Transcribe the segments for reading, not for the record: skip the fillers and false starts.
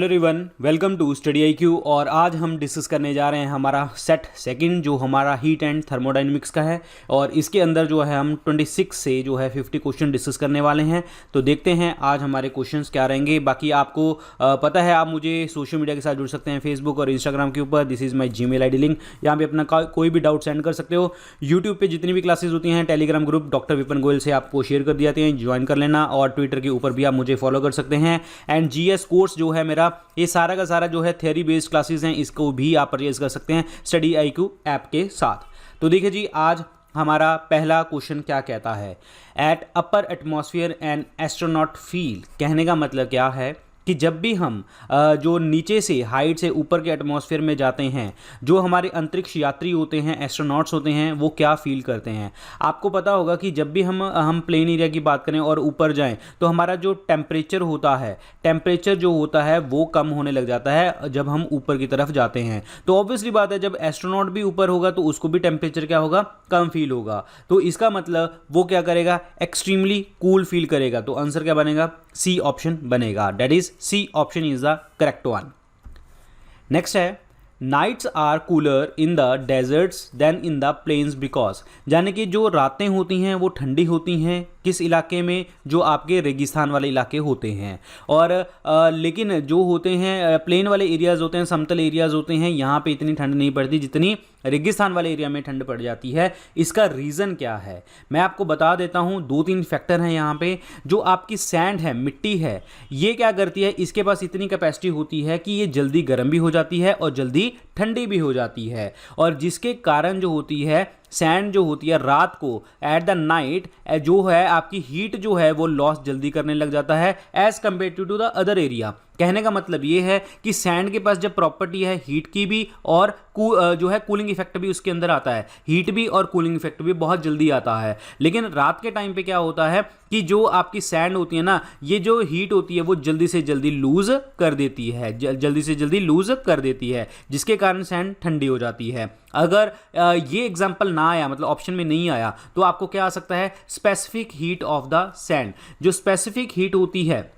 Hello everyone, welcome to Study IQ. और आज हम डिस्कस करने जा रहे हैं हमारा सेट सेकंड जो हमारा हीट एंड थर्मोडायनेमिक्स का है। और इसके अंदर जो है हम 26 से जो है 50 क्वेश्चन डिस्कस करने वाले हैं। तो देखते हैं आज हमारे क्वेश्चंस क्या रहेंगे। बाकी आपको पता है आप मुझे सोशल मीडिया के साथ जुड़ सकते हैं, फेसबुक और इंस्टाग्राम के ऊपर। This is my Gmail ID link, यहाँ पे अपना कोई भी डाउट सेंड कर सकते हो। यूट्यूब पे जितनी भी क्लासेस होती हैं, Telegram group doctor Vipin Goyal से आपको शेयर कर दिए जाते हैं, ज्वाइन कर लेना। और ट्विटर के ऊपर भी आप मुझे फॉलो कर सकते हैं। एंड जीएस कोर्स जो है मेरा, ये सारा का सारा जो है थ्योरी बेस्ड क्लासेस हैं, इसको भी आप परचेज कर सकते हैं स्टडी आईक्यू ऐप के साथ। तो देखिए जी, आज हमारा पहला क्वेश्चन क्या कहता है। At upper atmosphere an astronaut feel, कहने का मतलब क्या है कि जब भी हम जो नीचे से हाइट से ऊपर के एटमॉस्फेयर में जाते हैं, जो हमारे अंतरिक्ष यात्री होते हैं, एस्ट्रोनॉट्स होते हैं, वो क्या फील करते हैं। आपको पता होगा कि जब भी हम प्लेन एरिया की बात करें और ऊपर जाएं तो हमारा जो टेम्परेचर जो होता है वो कम होने लग जाता है जब हम ऊपर की तरफ जाते हैं। तो ऑब्वियसली बात है, जब एस्ट्रोनॉट भी ऊपर होगा तो उसको भी टेम्परेचर क्या होगा, कम फील होगा। तो इसका मतलब वो क्या करेगा, एक्सट्रीमली कूल फील करेगा। तो आंसर क्या बनेगा, सी ऑप्शन बनेगा। That is C option is the correct one. Next है, nights are cooler in the deserts than in the plains because, यानी कि जो रातें होती हैं वो ठंडी होती हैं किस इलाके में, जो आपके रेगिस्तान वाले इलाके होते हैं। और लेकिन जो होते हैं प्लेन वाले एरियाज़ होते हैं, समतल एरियाज़ होते हैं, यहाँ पे इतनी ठंड नहीं पड़ती जितनी रेगिस्तान वाले एरिया में ठंड पड़ जाती है। इसका रीज़न क्या है मैं आपको बता देता हूँ। 2-3 फैक्टर हैं यहाँ पे। जो आपकी सैंड है, मिट्टी है, ये क्या करती है, इसके पास इतनी कैपेसिटी होती है कि ये जल्दी गर्म भी हो जाती है और जल्दी ठंडी भी हो जाती है। और जिसके कारण जो होती है सैंड जो होती है रात को एट द नाइट जो है आपकी हीट जो है वो लॉस जल्दी करने लग जाता है as compared to the other area. कहने का मतलब ये है कि सैंड के पास जब प्रॉपर्टी है हीट की भी और जो है कूलिंग इफेक्ट भी उसके अंदर आता है, हीट भी और कूलिंग इफेक्ट भी बहुत जल्दी आता है। लेकिन रात के टाइम पे क्या होता है कि जो आपकी सैंड होती है ना, ये जो हीट होती है वो जल्दी से जल्दी लूज कर देती है, जल्दी से जल्दी लूज कर देती है, जिसके कारण सैंड ठंडी हो जाती है। अगर ये एग्जांपल ना आया, मतलब ऑप्शन में नहीं आया, तो आपको क्या आ सकता है, specific heat of the sand. जो स्पेसिफिक हीट होती है,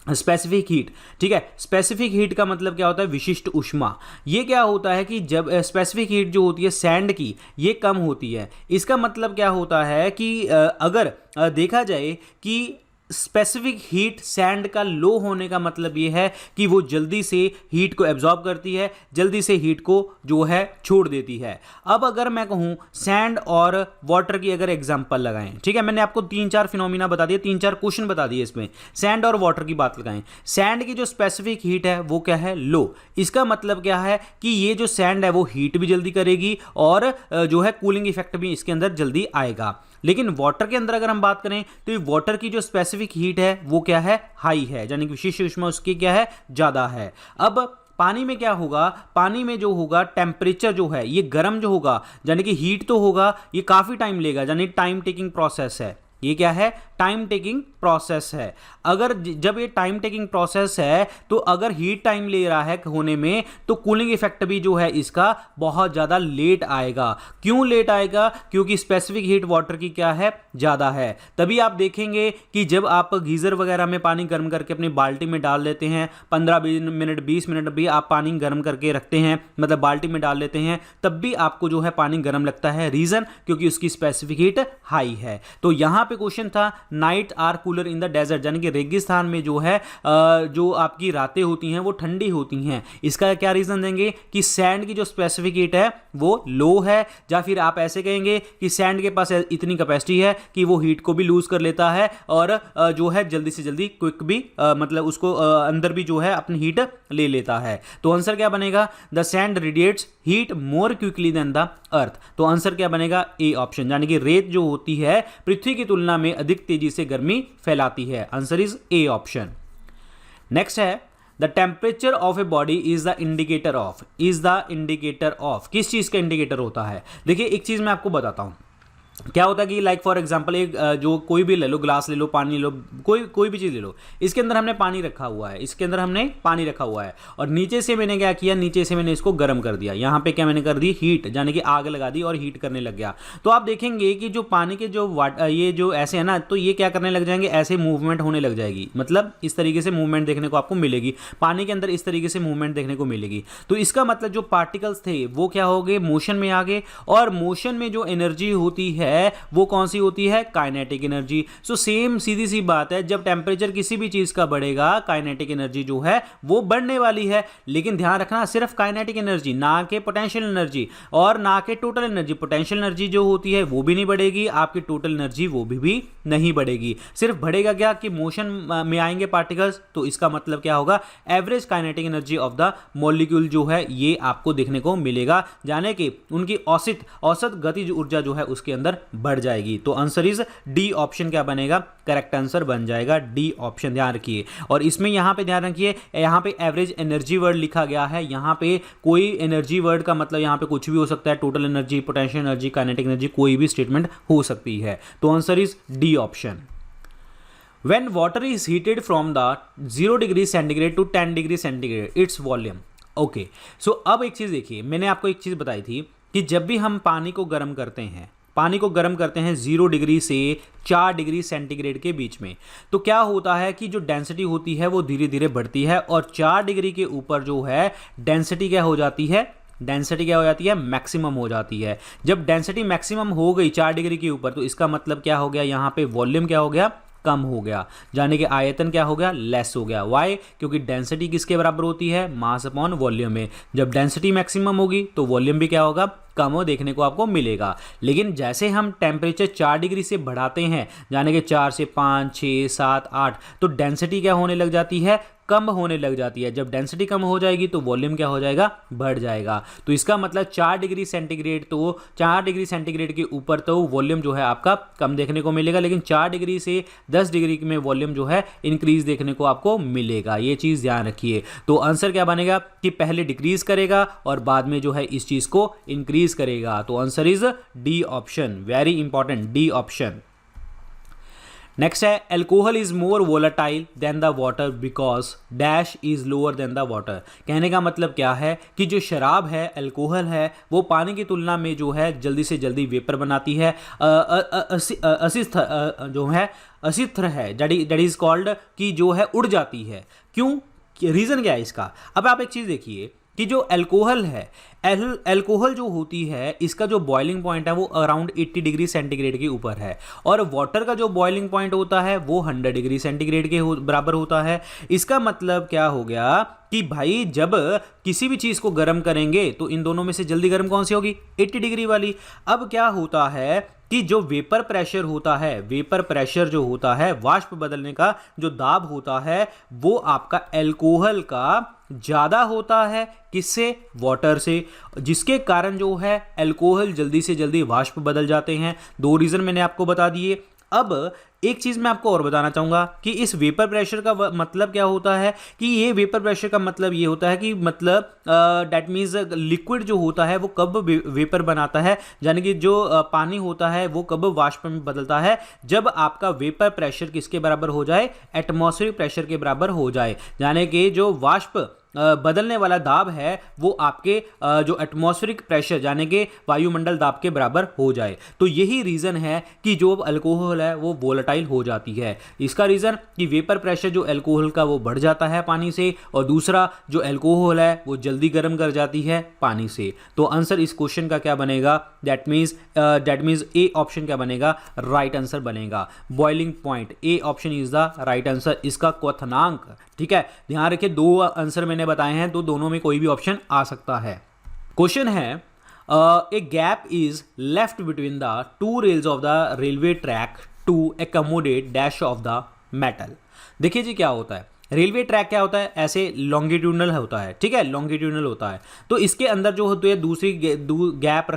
स्पेसिफिक हीट, ठीक है, स्पेसिफिक हीट का मतलब क्या होता है, विशिष्ट ऊष्मा। ये क्या होता है कि जब स्पेसिफिक हीट जो होती है सैंड की, ये कम होती है। इसका मतलब क्या होता है कि अगर देखा जाए कि स्पेसिफिक हीट सैंड का लो होने का मतलब ये है कि वो जल्दी से हीट को एब्जॉर्ब करती है, जल्दी से हीट को जो है छोड़ देती है। अब अगर मैं कहूँ सैंड और वाटर की अगर एग्जांपल लगाएं, ठीक है, मैंने आपको 3-4 फिनोमिना बता दिए, 3-4 क्वेश्चन बता दिए इसमें। सैंड और वाटर की बात लगाएं, सैंड की जो स्पेसिफिक हीट है वो क्या है, लो। इसका मतलब क्या है कि ये जो सैंड है वो हीट भी जल्दी करेगी और जो है कूलिंग इफेक्ट भी इसके अंदर जल्दी आएगा। लेकिन वाटर के अंदर अगर हम बात करें तो ये वाटर की जो स्पेसिफिक हीट है वो क्या है, हाई है, यानी कि विशिष्ट ऊष्मा उसकी क्या है, ज़्यादा है। अब पानी में क्या होगा, पानी में जो होगा टेम्परेचर जो है ये गर्म जो होगा, यानी कि हीट तो होगा, ये काफ़ी टाइम लेगा, यानी टाइम टेकिंग प्रोसेस है। ये क्या है, टाइम टेकिंग प्रोसेस है। अगर जब ये टाइम टेकिंग प्रोसेस है तो अगर हीट टाइम ले रहा है होने में, तो कूलिंग इफेक्ट भी जो है इसका बहुत ज़्यादा लेट आएगा। क्यों लेट आएगा, क्योंकि स्पेसिफिक हीट वाटर की क्या है, ज़्यादा है। तभी आप देखेंगे कि जब आप गीज़र वगैरह में पानी गर्म करके अपनी बाल्टी में डाल लेते हैं, 15 मिनट 20 मिनट भी आप पानी गर्म करके रखते हैं, मतलब बाल्टी में डाल लेते हैं, तब भी आपको जो है पानी गर्म लगता है। रीज़न, क्योंकि उसकी स्पेसिफिक हीट हाई है। तो यहाँ पे क्वेश्चन था night are cooler in the desert, यानी कि रेगिस्तान में जो है जो आपकी रातें होती हैं वो ठंडी होती हैं। इसका क्या रीजन देंगे कि सैंड की जो स्पेसिफिक हीट है वो लो है, या फिर आप ऐसे कहेंगे कि सैंड के पास इतनी कैपेसिटी है कि वो हीट को भी लूज कर लेता है और जो है जल्दी से जल्दी क्विक भी मतलब उसको अंदर भी जो है अपनी हीट ले लेता है। तो आंसर क्या बनेगा, the sand radiates heat more quickly than the earth. तो आंसर क्या बनेगा, ए ऑप्शन, यानी कि रेत जो होती है पृथ्वी की तुलना में अधिक तेजी से गर्मी फैलाती है। Answer is A option. Next है, the temperature of a body is the indicator of, किस चीज का इंडिकेटर होता है। देखिए एक चीज मैं आपको बताता हूं, क्या होता है कि लाइक फॉर एग्जांपल एक जो कोई भी ले लो, ग्लास ले लो, पानी ले लो, कोई भी चीज़ ले लो, इसके अंदर हमने पानी रखा हुआ है, इसके अंदर हमने पानी रखा हुआ है और नीचे से मैंने क्या किया, नीचे से मैंने इसको गर्म कर दिया। यहाँ पे क्या मैंने कर दी, हीट, यानी कि आग लगा दी और हीट करने लग गया। तो आप देखेंगे कि जो पानी के जो ये जो ऐसे है ना, तो ये क्या करने लग जाएंगे, ऐसे मूवमेंट होने लग जाएगी, मतलब इस तरीके से मूवमेंट देखने को आपको मिलेगी पानी के अंदर, इस तरीके से मूवमेंट देखने को मिलेगी। तो इसका मतलब जो पार्टिकल्स थे वो क्या हो गए, मोशन में आ गए, और मोशन में जो एनर्जी होती है वो कौन सी होती है, काइनेटिक एनर्जी। सो सेम सीधी सी बात है, जब टेम्परेचर किसी भी चीज का बढ़ेगा, काइनेटिक एनर्जी जो है वो बढ़ने वाली है। लेकिन ध्यान रखना, सिर्फ काइनेटिक एनर्जी, ना कि पोटेंशियल एनर्जी और ना कि टोटल एनर्जी। पोटेंशियल एनर्जी जो होती है वो भी नहीं बढ़ेगी, आपकी टोटल एनर्जी वो भी नहीं बढ़ेगी। सिर्फ बढ़ेगा क्या कि मोशन में आएंगे पार्टिकल्स, तो इसका मतलब क्या होगा, average kinetic energy of the molecule जो है ये आपको देखने को मिलेगा, यानी कि उनकी औसत गतिज ऊर्जा जो है उसके अंदर बढ़ जाएगी। तो आंसर इज डी ऑप्शन क्या बनेगा, करेक्ट आंसर बन जाएगा डी ऑप्शन। ध्यान रखिए, और इसमें यहां पे ध्यान रखिए, यहां पे एवरेज एनर्जी वर्ड लिखा गया है, यहां पे कोई एनर्जी वर्ड का मतलब यहां पे कुछ भी हो सकता है, total energy, potential energy, kinetic energy, कोई भी स्टेटमेंट हो सकती है। तो answer is D option. When water is heated from the 0 degree centigrade to 10 degree centigrade, it's volume. Okay, so अब एक चीज़ देखिए, मैंने आपको एक चीज़ बताई थी कि जब भी हम पानी को गर्म करते हैं, 0 डिग्री से 4 डिग्री सेंटीग्रेड के बीच में, तो क्या होता है कि जो डेंसिटी होती है वो धीरे धीरे बढ़ती है, और 4 डिग्री के ऊपर जो है डेंसिटी क्या हो जाती है, मैक्सिमम हो जाती है। जब डेंसिटी मैक्सिमम हो गई 4 डिग्री के ऊपर, तो इसका मतलब क्या हो गया, यहाँ पे वॉल्यूम क्या हो गया, कम हो गया, यानी कि आयतन क्या हो गया, लेस हो गया। वाई, क्योंकि डेंसिटी किसके बराबर होती है, मास अपॉन वॉल्यूम में। जब डेंसिटी मैक्सिमम होगी तो वॉल्यूम भी क्या होगा, कम हो देखने को आपको मिलेगा। लेकिन जैसे हम टेम्परेचर 4 डिग्री से बढ़ाते हैं, यानी कि 4 से 5, 6, 7, 8, तो डेंसिटी क्या होने लग जाती है, कम होने लग जाती है। जब डेंसिटी कम हो जाएगी तो वॉल्यूम क्या हो जाएगा, बढ़ जाएगा। तो इसका मतलब 4 डिग्री सेंटीग्रेड, तो 4 डिग्री सेंटीग्रेड के ऊपर तो वॉल्यूम जो है आपका कम देखने को मिलेगा, लेकिन 4 डिग्री से 10 डिग्री में वॉल्यूम जो है इंक्रीज देखने को आपको मिलेगा। ये चीज़ ध्यान रखिए। तो आंसर क्या बनेगा कि पहले डिक्रीज करेगा और बाद में जो है इस चीज़ को इंक्रीज करेगा। तो answer is D option, very important, D option. Next है, alcohol is more volatile than the water because dash is lower than the water. कहने का मतलब क्या है कि जो शराब है, एल्कोहल है, वो पानी की तुलना में जो है जल्दी से जल्दी वेपर बनाती है, जो है असित्र है, दैट इज कॉल्ड, कि जो है उड़ जाती है। क्यों, रीज़न क्या है इसका। अब आप एक चीज़ देखिए कि जो एल्कोहल है, एल्कोहल जो होती है, इसका जो बॉइलिंग पॉइंट है वो अराउंड 80 डिग्री सेंटीग्रेड के ऊपर है, और वाटर का जो बॉइलिंग पॉइंट होता है वो 100 डिग्री सेंटीग्रेड के बराबर होता है। इसका मतलब क्या हो गया कि भाई जब किसी भी चीज़ को गर्म करेंगे तो इन दोनों में से जल्दी गर्म कौन सी होगी, 80 डिग्री वाली। अब क्या होता है कि जो वेपर प्रेशर होता है, वेपर प्रेशर जो होता है, वाष्प बदलने का जो दाब होता है, वो आपका एल्कोहल का ज़्यादा होता है, किससे, वाटर से, जिसके कारण जो है एल्कोहल जल्दी से जल्दी वाष्प बदल जाते हैं। 2 रीज़न मैंने आपको बता दिए। अब एक चीज़ मैं आपको और बताना चाहूँगा कि इस वेपर प्रेशर का मतलब क्या होता है, कि ये वेपर प्रेशर का मतलब ये होता है कि मतलब डैट मीन्स लिक्विड जो होता है वो कब वेपर बनाता है, यानी कि जो पानी होता है वो कब वाष्प में बदलता है, जब आपका वेपर प्रेशर किसके बराबर हो जाए, एटमॉस्फेरिक प्रेशर के बराबर हो जाए, यानी कि जो वाष्प बदलने वाला दाब है वो आपके जो एटमॉस्फेरिक प्रेशर यानी कि वायुमंडल दाब के बराबर हो जाए। तो यही रीज़न है कि जो अल्कोहल है वो वोलेटाइल हो जाती है। इसका रीज़न कि वेपर प्रेशर जो अल्कोहल का वो बढ़ जाता है पानी से, और दूसरा जो अल्कोहल है वो जल्दी गर्म कर जाती है पानी से। तो आंसर इस क्वेश्चन का क्या बनेगा, दैट मीन्स ए ऑप्शन क्या बनेगा, राइट आंसर बनेगा। Boiling point, A option is the right answer. इसका क्वथनांक, ठीक है, ध्यान रखिए 2 आंसर मैंने बताए हैं, तो दोनों में कोई भी ऑप्शन आ सकता है। क्वेश्चन है, a gap is left between the 2 rails of the railway track to accommodate dash of the metal. देखिए जी क्या होता है, रेलवे ट्रैक क्या होता है, ऐसे लॉन्गिट्यूडनल होता है, ठीक है, लॉन्गिट्यूडनल होता है। तो इसके अंदर जो होते हैं दूसरी गैप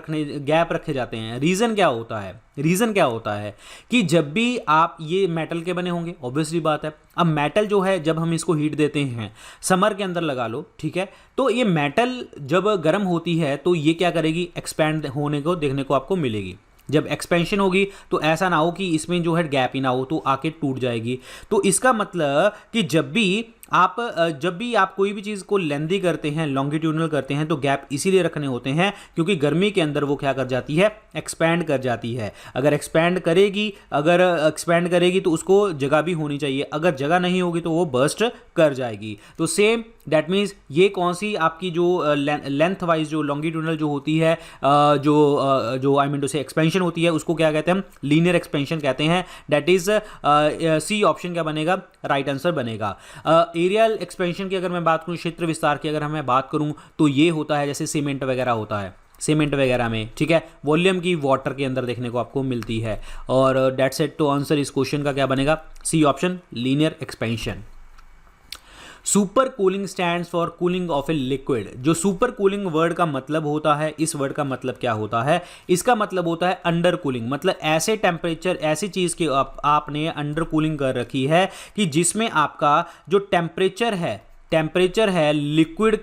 रखे जाते हैं। रीज़न क्या होता है, रीज़न क्या होता है कि जब भी आप, ये मेटल के बने होंगे, ऑब्वियसली बात है। अब मेटल जो है जब हम इसको हीट देते हैं, समर के अंदर लगा लो, ठीक है, तो ये मेटल जब गर्म होती है तो ये क्या करेगी, एक्सपैंड होने को देखने को आपको मिलेगी। जब एक्सपेंशन होगी तो ऐसा ना हो कि इसमें जो है गैप ही ना हो, तो आके टूट जाएगी। तो इसका मतलब कि जब भी आप कोई भी चीज़ को लेंदी करते हैं, लॉन्गिट्यूडनल करते हैं, तो गैप इसीलिए रखने होते हैं क्योंकि गर्मी के अंदर वो क्या कर जाती है, एक्सपैंड कर जाती है। अगर एक्सपैंड करेगी तो उसको जगह भी होनी चाहिए, अगर जगह नहीं होगी तो वो बर्स्ट कर जाएगी। तो सेम दैट मीन्स ये कौन सी आपकी जो लेंथ वाइज जो लॉन्गिट्यूडनल जो होती है, जो आई मीन टू से एक्सपेंशन होती है, उसको क्या कहते हैं हम, लीनियर एक्सपेंशन कहते हैं। दैट इज सी ऑप्शन क्या बनेगा, राइट आंसर बनेगा। एरियल एक्सपेंशन की अगर मैं बात करूं, क्षेत्र विस्तार की अगर मैं बात करूं, तो ये होता है जैसे सीमेंट वगैरह होता है, सीमेंट वगैरह में, ठीक है, वॉल्यूम की वाटर के अंदर देखने को आपको मिलती है। और दैट्स इट, तो आंसर इस क्वेश्चन का क्या बनेगा, C option, linear expansion. Super cooling stands for cooling of a liquid. जो सुपर कूलिंग वर्ड का मतलब होता है, इस वर्ड का मतलब क्या होता है, इसका मतलब होता है अंडर कूलिंग। मतलब ऐसे टेम्परेचर, ऐसी चीज़ की आपने अंडर कूलिंग कर रखी है कि जिसमें आपका जो टेम्परेचर है लिक्विड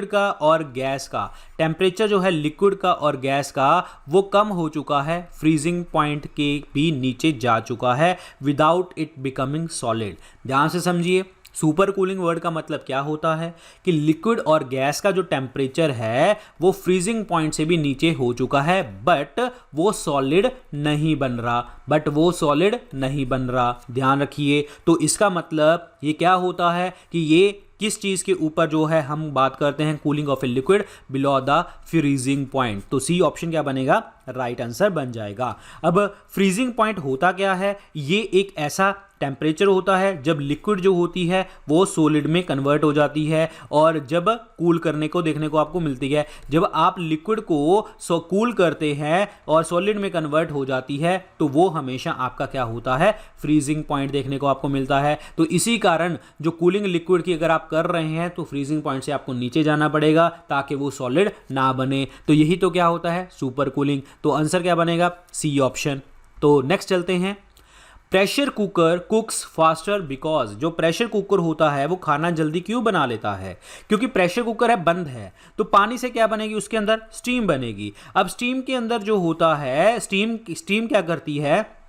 का और गैस का, टेम्परेचर जो है लिक्विड का और गैस का वो कम हो चुका है, फ्रीजिंग पॉइंट के भी नीचे जा चुका है, विदाउट इट बिकमिंग सॉलिड। ध्यान से समझिए, सुपर कूलिंग वर्ड का मतलब क्या होता है कि लिक्विड और गैस का जो टेम्परेचर है वो फ्रीजिंग पॉइंट से भी नीचे हो चुका है, बट वो सॉलिड नहीं बन रहा। ध्यान रखिए, तो इसका मतलब ये क्या होता है कि ये किस चीज़ के ऊपर जो है हम बात करते हैं, cooling of a liquid below the freezing point. तो सी ऑप्शन क्या बनेगा, राइट आंसर बन जाएगा। अब फ्रीजिंग पॉइंट होता क्या है, ये एक ऐसा टेम्परेचर होता है जब लिक्विड जो होती है वो सॉलिड में कन्वर्ट हो जाती है, और जब कूल करने को देखने को आपको मिलती है, जब आप लिक्विड को कूल करते हैं और सॉलिड में कन्वर्ट हो जाती है, तो वो हमेशा आपका क्या होता है, फ्रीजिंग पॉइंट देखने को आपको मिलता है। तो इसी कारण जो कूलिंग लिक्विड की अगर आप कर रहे हैं तो फ्रीजिंग पॉइंट से आपको नीचे जाना पड़ेगा ताकि वो सॉलिड ना बने। तो यही तो क्या होता है, सुपर कूलिंग। तो आंसर क्या बनेगा, सी ऑप्शन। तो नेक्स्ट चलते हैं, प्रेशर कुकर कुक्स फास्टर बिकॉज। जो प्रेशर कुकर होता है वो खाना जल्दी क्यों बना लेता है, क्योंकि प्रेशर कुकर है, बंद है, तो पानी से क्या बनेगी, उसके अंदर स्टीम बनेगी। अब स्टीम के अंदर जो होता है, स्टीम क्या करती है,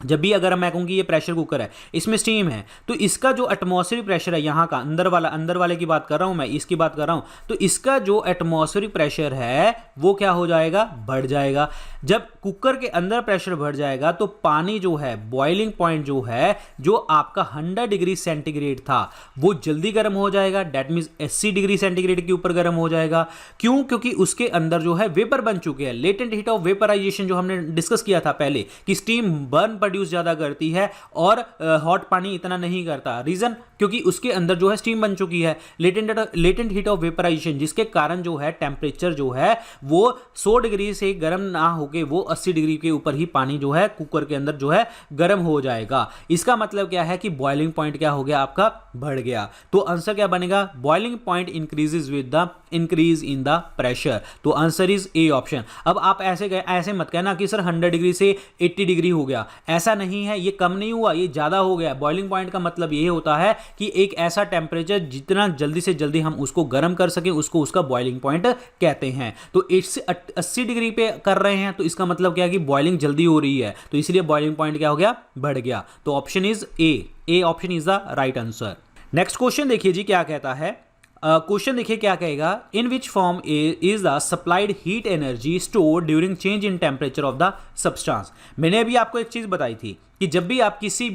जब भी अगर मैं कहूँगी ये प्रेशर कुकर है, इसमें स्टीम है, तो इसका जो एटमॉस्फेरिक प्रेशर है यहाँ का, अंदर वाले की बात कर रहा हूँ मैं, इसकी बात कर रहा हूँ, तो इसका जो एटमॉस्फेरिक प्रेशर है वो क्या हो जाएगा, बढ़ जाएगा। जब कुकर के अंदर प्रेशर बढ़ जाएगा तो पानी जो है, बॉइलिंग पॉइंट जो है, जो आपका 100 डिग्री सेंटीग्रेड था वो जल्दी गर्म हो जाएगा, डेट मीन्स 80 डिग्री सेंटीग्रेड के ऊपर गर्म हो जाएगा। क्यों, क्योंकि उसके अंदर जो है वेपर बन चुके हैं। लेटेंट हीट ऑफ वेपराइजेशन जो हमने डिस्कस किया था पहले कि स्टीम बर्न प्रोड्यूस ज्यादा करती है और हॉट पानी इतना नहीं करता। रीजन, क्योंकि उसके अंदर जो है स्टीम बन चुकी है, लेटेंट हीट ऑफ वेपराइजेशन, जिसके कारण जो है टेम्परेचर जो है वो 100 डिग्री से गर्म ना होके वो 80 डिग्री के ऊपर ही पानी जो है कुकर के अंदर जो है गर्म हो जाएगा। इसका मतलब क्या है कि बॉइलिंग पॉइंट क्या हो गया, आपका बढ़ गया। तो आंसर क्या बनेगा, boiling point increases with the increase in the pressure. तो आंसर इज ए ऑप्शन। अब आप ऐसे मत कहना कि सर 100 डिग्री से 80 डिग्री हो गया, ऐसा नहीं है, ये कम नहीं हुआ, ये ज्यादा हो गया। बॉइलिंग पॉइंट का मतलब ये होता है कि एक ऐसा टेम्परेचर जितना जल्दी से जल्दी हम उसको गर्म कर सकें, उसको उसका बॉइलिंग पॉइंट कहते हैं। तो 80 डिग्री पे कर रहे हैं तो इसका मतलब क्या है कि बॉइलिंग जल्दी हो रही है, तो इसलिए बॉइलिंग पॉइंट क्या हो गया, बढ़ गया। तो option is A option is the right answer. Next question देखिए जी क्या कहता है, क्वेश्चन देखिए क्या कहेगा, in which form is the supplied heat energy stored during change in temperature of the substance. मैंने अभी आपको एक चीज बताई थी कि जब भी आप किसी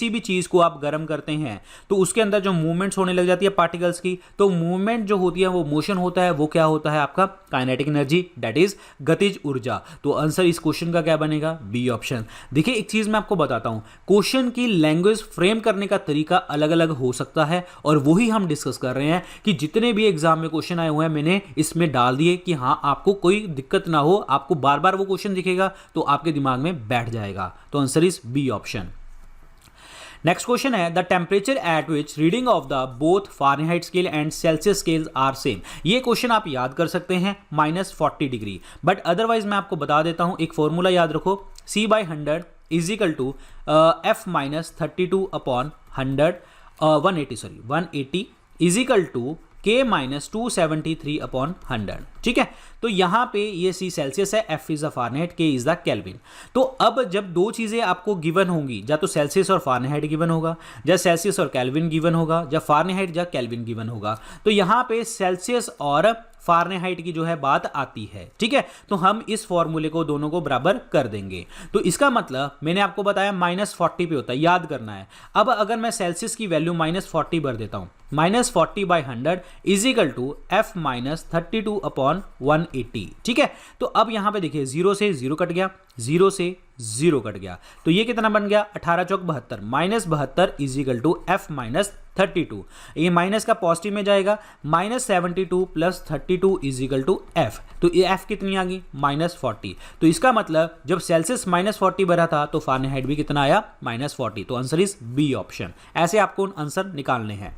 भी चीज को आप गर्म करते हैं तो उसके अंदर जो मूवमेंट्स होने लग जाती है पार्टिकल्स की, तो मूवमेंट जो होती है वो मोशन होता है, वो क्या होता है आपका काइनेटिक एनर्जी, दैट इज गतिज ऊर्जा। तो आंसर इस क्वेश्चन का क्या बनेगा, बी ऑप्शन। देखिए एक चीज मैं आपको बताता हूं, क्वेश्चन की लैंग्वेज फ्रेम करने का तरीका अलग अलग हो सकता है, और वही हम डिस्कस कर रहे हैं कि जितने भी एग्जाम में क्वेश्चन आए हुए हैं मैंने इसमें डाल दिए कि हाँ आपको कोई दिक्कत ना हो, आपको बार बार वो क्वेश्चन दिखेगा तो आपके दिमाग में बैठ जाएगा। तो answer is B option. Next question है, the temperature at which reading of the both Fahrenheit scale and Celsius scales are same. ये क्वेश्चन आप याद कर सकते हैं, -40 डिग्री, बट अदरवाइज मैं आपको बता देता हूं, एक फॉर्मूला याद रखो, C/100 is equal to F - 32 upon 180 is equal to K minus 273 upon 100। ठीक है, तो यहां पे ये C सेल्सियस है, F is the Fahrenheit, K is the Kelvin. तो अब जब दो चीजें आपको गिवन होंगी, या तो सेल्सियस और फारेनहाइट गिवन होगा, या सेल्सियस और केल्विन गिवन होगा, या फारेनहाइट या केल्विन गिवन होगा, तो यहां पे सेल्सियस और फारेनहाइट की जो है बात आती है। ठीक है, तो हम इस फॉर्मूले को दोनों को बराबर कर देंगे। तो इसका मतलब मैंने आपको बताया -40 पे होता है, याद करना है। अब अगर मैं सेल्सियस की वैल्यू -40 भर देता हूं, -40/100 is equal to F minus 32 upon 180। ठीक है, तो अब यहां पे देखिए 0 से 0 कट गया, 0 से 0 कट गया, तो ये कितना बन गया 18 चौक 72, -72 is equal to F minus 32। ये माइनस का पॉजिटिव में जाएगा, -72 plus 32 is equal to F। तो ये F कितनी आ गई -40। तो इसका मतलब जब सेल्सियस -40 भरा था तो फारेनहाइट भी कितना आया -40। तो आंसर इज बी ऑप्शन। ऐसे आपको आंसर निकालने हैं।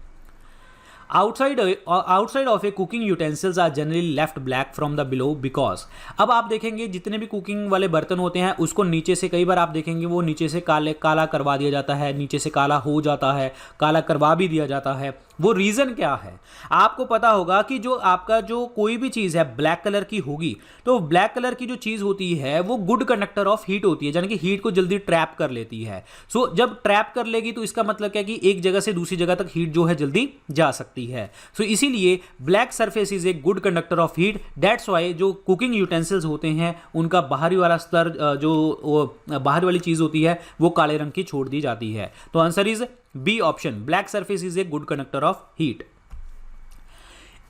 outside of a cooking utensils are generally left black from the below because। अब आप देखेंगे जितने भी कुकिंग वाले बर्तन होते हैं उसको नीचे से कई बार आप देखेंगे वो नीचे से काला करवा दिया जाता है, नीचे से काला हो जाता है, काला करवा भी दिया जाता है। वो रीज़न क्या है? आपको पता होगा कि जो आपका जो कोई भी चीज़ है ब्लैक कलर की होगी, तो ब्लैक कलर की जो चीज़ होती है वो गुड कंडक्टर ऑफ हीट होती है, यानी कि हीट को जल्दी ट्रैप कर लेती है। सो जब ट्रैप कर लेगी तो इसका मतलब क्या कि एक जगह से दूसरी जगह तक हीट जो है जल्दी जा सकती है। सो इसीलिए black surface is a good conductor of heat. That's why जो कुकिंग यूटेंसिल्स होते हैं उनका बाहरी वाला स्तर जो बाहर वाली चीज़ होती है वो काले रंग की छोड़ दी जाती है। तो answer is B option, black surface is a good conductor of heat.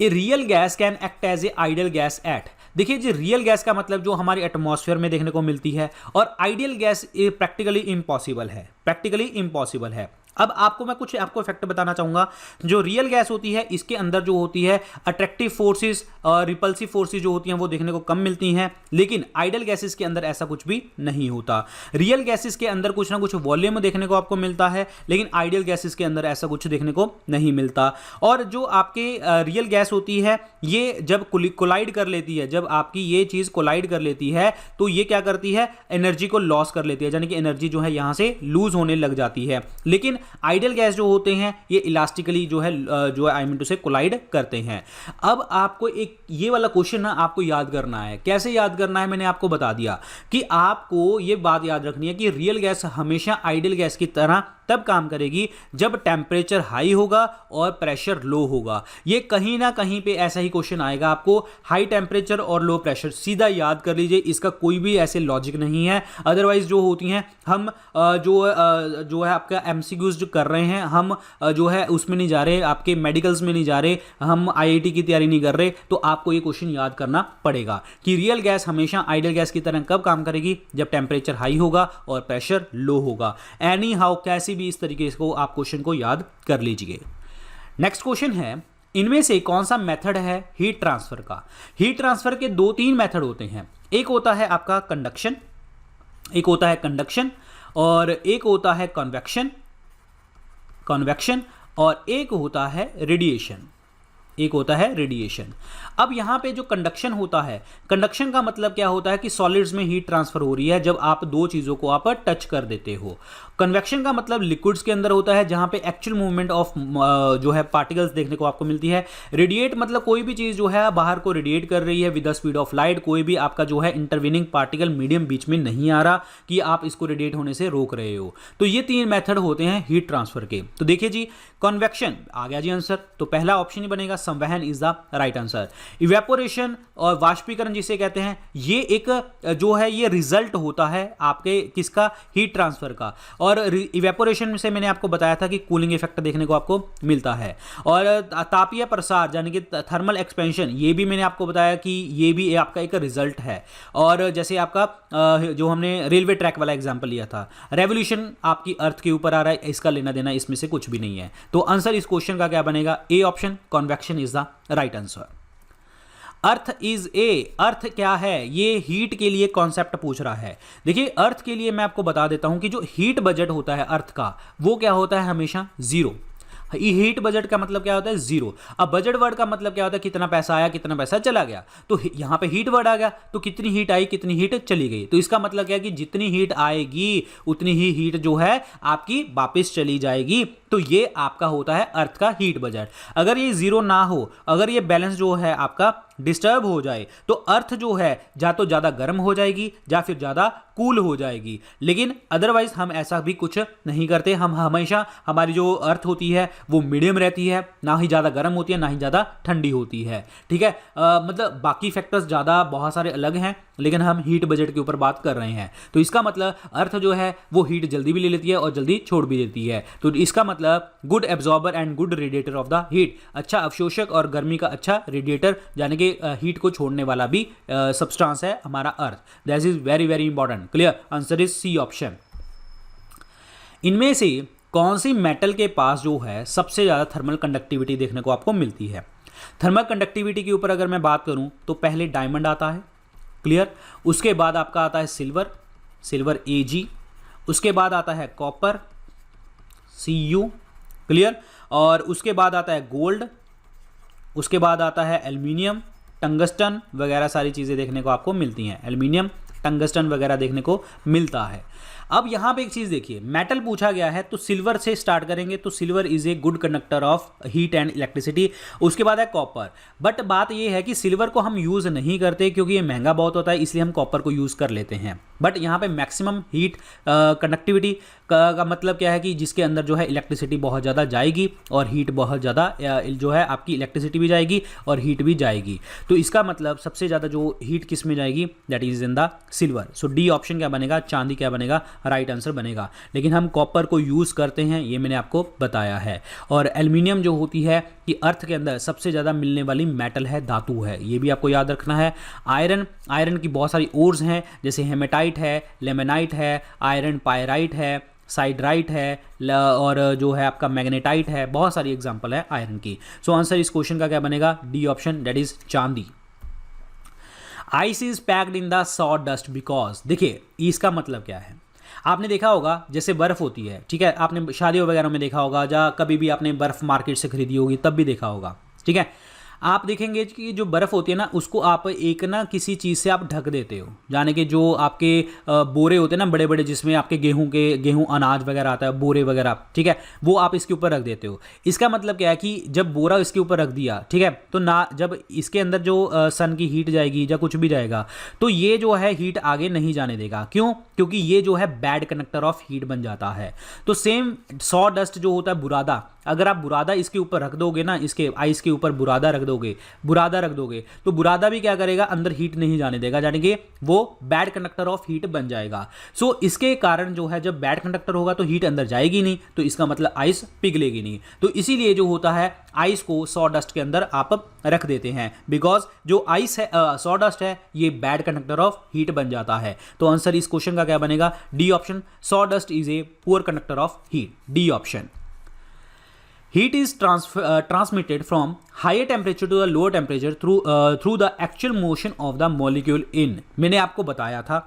A real gas can act as a ideal gas at. देखिए जी, रियल गैस का मतलब जो हमारे एटमॉस्फेयर में देखने को मिलती है, और आइडियल गैस प्रैक्टिकली इम्पॉसिबल है, प्रैक्टिकली इम्पॉसिबल है। अब आपको मैं कुछ आपको फैक्ट बताना चाहूंगा। जो रियल गैस होती है इसके अंदर जो होती है अट्रैक्टिव फोर्सेस और रिपल्सिव फोर्सेस जो होती हैं वो देखने को कम मिलती हैं, लेकिन आइडियल गैसेस के अंदर ऐसा कुछ भी नहीं होता। रियल गैसेस के अंदर कुछ ना कुछ वॉल्यूम देखने को आपको मिलता है, लेकिन आइडियल गैसेस के अंदर ऐसा कुछ देखने को नहीं मिलता। और जो आपके रियल गैस होती है ये जब कोलाइड कर लेती है, जब आपकी ये चीज़ कोलाइड कर लेती है तो ये क्या करती है, एनर्जी को लॉस कर लेती है, यानी कि एनर्जी जो है यहाँ से लूज होने लग जाती है। लेकिन आइडियल गैस जो होते हैं ये इलास्टिकली जो है आई मीन टू से कोलाइड करते हैं। अब आपको एक ये वाला क्वेश्चन ना आपको याद करना है। कैसे याद करना है मैंने आपको बता दिया कि आपको ये बात याद रखनी है कि रियल गैस हमेशा आइडियल गैस की तरह तब काम करेगी जब टेम्परेचर हाई होगा और प्रेशर लो होगा। ये कहीं ना कहीं पे ऐसा ही क्वेश्चन आएगा आपको, हाई टेम्परेचर और लो प्रेशर, सीधा याद कर लीजिए, इसका कोई भी ऐसे लॉजिक नहीं है। अदरवाइज जो होती हैं हम जो है आपका एमसीक्यूज जो कर रहे हैं हम जो है उसमें नहीं जा रहे, आपके मेडिकल्स में नहीं जा रहे, हम आईआईटी की तैयारी नहीं कर रहे, तो आपको ये क्वेश्चन याद करना पड़ेगा कि रियल गैस हमेशा आइडियल गैस की तरह कब काम करेगी, जब टेम्परेचर हाई होगा और प्रेशर लो होगा। एनी हाउ कैसी भी इस तरीके को आप क्वेश्चन को याद कर लीजिए। नेक्स्ट क्वेश्चन है, इनमें से कौन सा मेथड है हीट ट्रांसफर का? हीट ट्रांसफर के 2-3 मेथड होते हैं। एक होता है आपका कंडक्शन, एक होता है कंडक्शन, और एक होता है कन्वेक्शन और एक होता है रेडिएशन, एक होता है रेडिएशन। अब यहां पे जो कंडक्शन होता है, कंडक्शन का मतलब क्या होता है कि सॉलिड्स में हीट ट्रांसफर हो रही है जब आप दो चीजों को आप टच कर देते हो। कन्वेक्शन का मतलब लिक्विड्स के अंदर होता है जहां पे एक्चुअल मूवमेंट ऑफ जो है पार्टिकल्स देखने को आपको मिलती है। रेडिएट मतलब कोई भी चीज जो है बाहर को रेडिएट कर रही है with the speed of light, कोई भी आपका जो है इंटरवीनिंग पार्टिकल मीडियम बीच में नहीं आ रहा कि आप इसको रेडिएट होने से रोक रहे हो। तो ये 3 मेथड होते हैं हीट ट्रांसफर के। तो देखिए जी, कन्वेक्शन आ गया जी आंसर, तो पहला ऑप्शन ही बनेगा, संवहन is the right answer. Evaporation और वाष्पीकरण जिसे कहते हैं, ये एक जो है ये रिजल्ट होता है आपके किसका, हीट ट्रांसफर का। और इवेपोरेशन से मैंने आपको बताया था कि कूलिंग इफेक्ट देखने को आपको मिलता है। और तापीय प्रसार यानी कि थर्मल एक्सपेंशन, ये भी मैंने आपको बताया कि ये भी आपका एक रिजल्ट है। और जैसे आपका जो हमने रेलवे ट्रैक वाला एग्जांपल लिया था, रेवोल्यूशन आपकी अर्थ के ऊपर आ रहा है, इसका लेना देना इसमें से कुछ भी नहीं है। तो आंसर इस क्वेश्चन का क्या बनेगा, A option, convection is the right answer. Earth is A, earth क्या है, ये हीट के लिए कॉन्सेप्ट पूछ रहा है। देखिए अर्थ के लिए मैं आपको बता देता हूं कि जो हीट बजट होता है अर्थ का वो क्या होता है, हमेशा 0। हीट बजट का मतलब क्या होता है? जीरो। अब बजट वर्ड का मतलब क्या होता है? कितना पैसा आया, कितना पैसा चला गया। तो यहां पे हीट वर्ड आ गया, तो कितनी हीट आई, कितनी हीट चली गई। तो इसका मतलब क्या है कि जितनी हीट आएगी उतनी ही हीट जो है आपकी वापस चली जाएगी। तो ये आपका होता है अर्थ का हीट बजट। अगर ये जीरो ना हो, अगर ये बैलेंस जो है आपका डिस्टर्ब हो जाए, तो अर्थ जो है या तो ज्यादा गर्म हो जाएगी या फिर ज्यादा कूल हो जाएगी। लेकिन अदरवाइज हम ऐसा भी कुछ नहीं करते। हम हमेशा, हमारी जो अर्थ होती है वो मीडियम रहती है, ना ही ज्यादा गर्म होती है ना ही ज्यादा ठंडी होती है। ठीक है, मतलब बाकी फैक्टर्स ज्यादा बहुत सारे अलग हैं, लेकिन हम हीट बजट के ऊपर बात कर रहे हैं। तो इसका मतलब अर्थ जो है वो हीट जल्दी भी ले लेती है और जल्दी छोड़ भी देती है। तो इसका मतलब good absorber and good radiator of the heat, अच्छा अवशोषक और गर्मी का अच्छा रेडिएटर, यानी कि हीट को छोड़ने वाला भी सब्सटेंस है हमारा earth. That is very very important. Clear? Answer is C option. इनमें से कौन सी मेटल के पास जो है सबसे ज्यादा थर्मल कंडक्टिविटी देखने को आपको मिलती है? थर्मल कंडक्टिविटी के ऊपर अगर मैं बात करूं तो पहले डायमंड आता है। क्लियर? उसके बाद आपका आता है सिल्वर, सिल्वर Ag, उसके बाद आता है कॉपर Cu। क्लियर? और उसके बाद आता है गोल्ड, उसके बाद आता है एल्यूमिनियम, टंगस्टन वगैरह सारी चीज़ें देखने को आपको मिलती हैं। एल्यूमिनियम, टंगस्टन वगैरह देखने को मिलता है। अब यहां पे एक चीज देखिए, मेटल पूछा गया है तो सिल्वर से स्टार्ट करेंगे। तो silver is a good conductor of heat and electricity. उसके बाद है कॉपर। बट बात यह है कि सिल्वर को हम यूज नहीं करते क्योंकि ये महंगा बहुत होता है, इसलिए हम कॉपर को यूज कर लेते हैं। बट यहाँ पे मैक्सिमम हीट कंडक्टिविटी का मतलब क्या है कि जिसके अंदर जो है इलेक्ट्रिसिटी बहुत ज़्यादा जाएगी और हीट बहुत ज़्यादा जो है आपकी इलेक्ट्रिसिटी भी जाएगी और हीट भी जाएगी। तो इसका मतलब सबसे ज़्यादा जो हीट किस में जाएगी? That is in the silver. So D option क्या बनेगा? चांदी क्या बनेगा? राइट आंसर बनेगा। लेकिन हम कॉपर को यूज़ करते हैं, ये मैंने आपको बताया है। और एल्यूमिनियम जो होती है कि अर्थ के अंदर सबसे ज़्यादा मिलने वाली मेटल है, धातु है, ये भी आपको याद रखना है। आयरन, आयरन की बहुत सारी ओर्स हैं, जैसे हेमेटाइट है, लेमेनाइट है, आयरन पायराइट है, साइडराइट है, और जो है आपका मैग्नेटाइट है। बहुत सारी एग्जांपल है आयरन की। सो आंसर इस क्वेश्चन का क्या बनेगा? डी ऑप्शन, दैट इज चांदी। Ice is packed in the saw dust because, देखिए इसका मतलब क्या है? आपने देखा होगा जैसे बर्फ होती है, ठीक है, आपने शादियों वगैरह में देखा होगा, या कभी भी आपने बर्फ मार्केट से खरीदी होगी तब भी देखा होगा। ठीक है, आप देखेंगे कि जो बर्फ़ होती है ना, उसको आप एक ना किसी चीज़ से आप ढक देते हो, यानी कि जो आपके बोरे होते हैं ना बड़े बड़े, जिसमें आपके गेहूं अनाज वगैरह आता है, बोरे वगैरह, ठीक है, वो आप इसके ऊपर रख देते हो। इसका मतलब क्या है कि जब बोरा इसके ऊपर रख दिया, ठीक है, तो ना जब इसके अंदर जो सन की हीट जाएगी या कुछ भी जाएगा, तो ये जो है हीट आगे नहीं जाने देगा। क्यों? क्योंकि ये जो है बैड कंडक्टर ऑफ हीट बन जाता है। तो सेम सॉ डस्ट जो होता है, बुरादा, अगर आप बुरादा इसके ऊपर रख दोगे ना, इसके आइस के ऊपर बुरादा रख दोगे, तो बुरादा भी क्या करेगा? अंदर हीट नहीं जाने देगा, यानी कि वो बैड कंडक्टर ऑफ हीट बन जाएगा। सो इसके कारण जो है, जब बैड कंडक्टर होगा तो हीट अंदर जाएगी नहीं, तो इसका मतलब आइस पिघलेगी नहीं। तो इसीलिए जो होता है, आइस को सॉ डस्ट के अंदर आप रख देते हैं, बिकॉज जो आइस है, सॉ डस्ट है, ये बैड कंडक्टर ऑफ हीट बन जाता है। तो आंसर इस क्वेश्चन का क्या बनेगा? D option, saw dust is a poor conductor of heat. D option. Heat is transmitted from higher temperature to the lower temperature through the actual motion of the molecule in। मैंने आपको बताया था,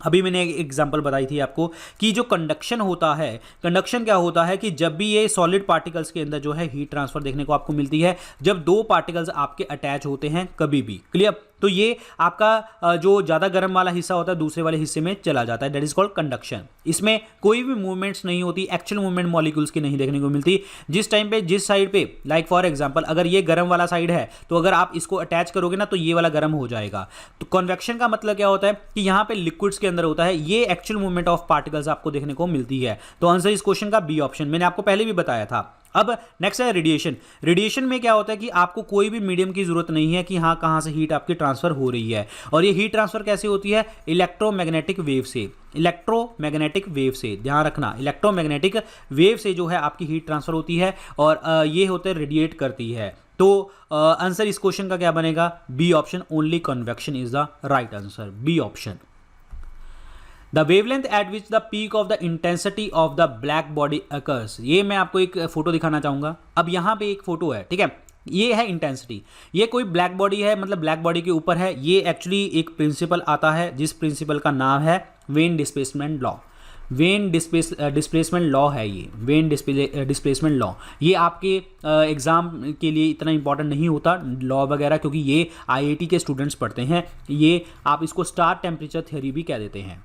अभी मैंने एक एग्जांपल बताई थी आपको कि जो कंडक्शन होता है, कंडक्शन क्या होता है कि जब भी ये सॉलिड पार्टिकल्स के अंदर जो है हीट ट्रांसफर देखने को आपको मिलती है, जब दो पार्टिकल्स आपके अटैच होते हैं कभी भी। क्लियर? तो ये आपका जो ज़्यादा गर्म वाला हिस्सा होता है दूसरे वाले हिस्से में चला जाता है, दैट इज कॉल्ड कंडक्शन। इसमें कोई भी मूवमेंट्स नहीं होती, एक्चुअल मूवमेंट मॉलिक्यूल्स की नहीं देखने को मिलती। जिस टाइम पे जिस साइड पे, लाइक फॉर एग्जांपल, अगर ये गर्म वाला साइड है तो अगर आप इसको अटैच करोगे ना तो ये वाला गर्म हो जाएगा। तो कन्वेक्शन का मतलब क्या होता है कि यहाँ पे लिक्विड्स के अंदर होता है, ये एक्चुअल मूवमेंट ऑफ पार्टिकल्स आपको देखने को मिलती है। तो आंसर इस क्वेश्चन का बी ऑप्शन, मैंने आपको पहले भी बताया था। अब नेक्स्ट है रेडिएशन। रेडिएशन में क्या होता है कि आपको कोई भी मीडियम की जरूरत नहीं है कि हाँ कहाँ से हीट आपकी ट्रांसफर हो रही है, और ये हीट ट्रांसफर कैसे होती है? इलेक्ट्रोमैग्नेटिक वेव से। इलेक्ट्रोमैग्नेटिक वेव से, ध्यान रखना, इलेक्ट्रोमैग्नेटिक वेव से जो है आपकी हीट ट्रांसफर होती है और ये होते हैं रेडिएट करती है। तो आंसर इस क्वेश्चन का क्या बनेगा? B option, only convection is the right answer. B option. The wavelength at which the peak of the intensity of the black body occurs. ये मैं आपको एक फोटो दिखाना चाहूंगा। अब यहाँ पे एक फोटो है, ठीक है, ये है इंटेंसिटी, ये कोई ब्लैक बॉडी है, मतलब ब्लैक बॉडी के ऊपर है। ये एक्चुअली एक प्रिंसिपल आता है जिस प्रिंसिपल का नाम है when displacement law. When displacement law है ये, वेन डिस्प्लेसमेंट लॉ। ये आपके एग्ज़ाम के लिए इतना इंपॉर्टेंट नहीं होता लॉ वगैरह, क्योंकि ये आईआईटी के स्टूडेंट्स पढ़ते हैं। ये आप इसको स्टार टेम्परेचर थ्योरी भी कह देते हैं,